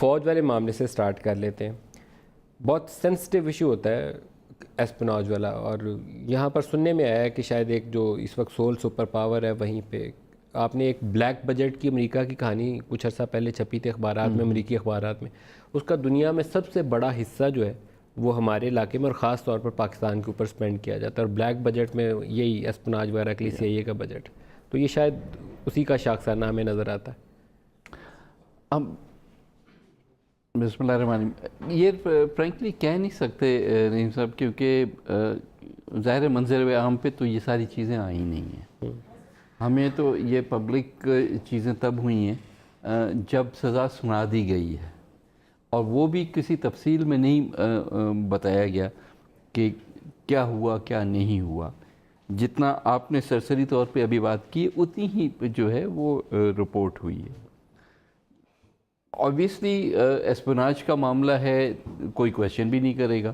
فوج والے معاملے سے سٹارٹ کر لیتے ہیں. بہت سینسٹیو ایشو ہوتا ہے اسپناج والا, اور یہاں پر سننے میں آیا ہے کہ شاید ایک جو اس وقت سول سپر پاور ہے وہیں پہ آپ نے ایک بلیک بجٹ کی امریکہ کی کہانی کچھ عرصہ پہلے چھپی تھی اخبارات میں, امریکی اخبارات میں. اس کا دنیا میں سب سے بڑا حصہ جو ہے وہ ہمارے علاقے میں اور خاص طور پر پاکستان کے اوپر سپینڈ کیا جاتا ہے, اور بلیک بجٹ میں یہی اسپناج وغیرہ کے لیے CIA کا بجٹ. تو یہ شاید اسی کا شاخسانہ ہمیں نظر آتا ہے. اب بسم اللہ الرحمن الرحیم, یہ فرینکلی کہہ نہیں سکتے نعیم صاحب, کیونکہ ظاہر منظر عام پہ تو یہ ساری چیزیں آئی نہیں ہیں. ہمیں تو یہ پبلک چیزیں تب ہوئی ہیں جب سزا سنا دی گئی ہے, اور وہ بھی کسی تفصیل میں نہیں بتایا گیا کہ کیا ہوا کیا نہیں ہوا. جتنا آپ نے سرسری طور پہ ابھی بات کی اتنی ہی جو ہے وہ رپورٹ ہوئی ہے. آبویسلی اسپناج کا معاملہ ہے, کوئی کویشچن بھی نہیں کرے گا,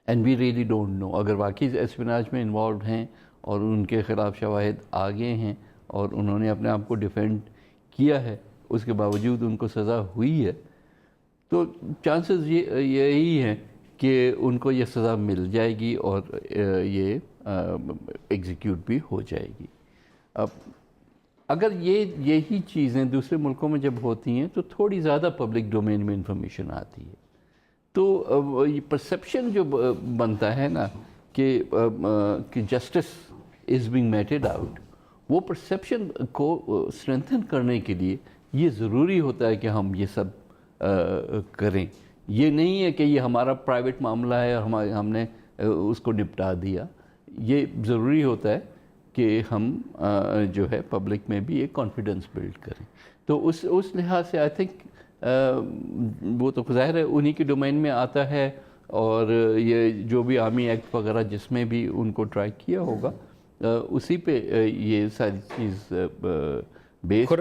and we really don't know. اگر واقعی اسپناج میں انوالوڈ ہیں اور ان کے خلاف شواہد آگے ہیں اور انہوں نے اپنے آپ کو ڈیفینڈ کیا ہے, اس کے باوجود ان کو سزا ہوئی ہے, تو چانسز یہی ہیں کہ ان کو یہ سزا مل جائے گی اور یہ ایگزیکیوٹ بھی ہو جائے گی. اب اگر یہی چیزیں دوسرے ملکوں میں جب ہوتی ہیں تو تھوڑی زیادہ پبلک ڈومین میں انفارمیشن آتی ہے, تو یہ پرسیپشن جو بنتا ہے نا کہ جسٹس از بینگ میٹڈ آؤٹ, وہ پرسیپشن کو اسٹرینتھن کرنے کے لیے یہ ضروری ہوتا ہے کہ ہم یہ سب کریں. یہ نہیں ہے کہ یہ ہمارا پرائیویٹ معاملہ ہے اور ہم نے اس کو نپٹا دیا. یہ ضروری ہوتا ہے کہ ہم جو ہے پبلک میں بھی ایک کانفیڈنس بلڈ کریں. تو اس لحاظ سے آئی تھنک وہ تو ظاہر ہے انہی کی ڈومین میں آتا ہے, اور یہ جو بھی آرمی ایکٹ وغیرہ جس میں بھی ان کو ٹرائی کیا ہوگا اسی پہ یہ ساری چیز بیسڈ ہے.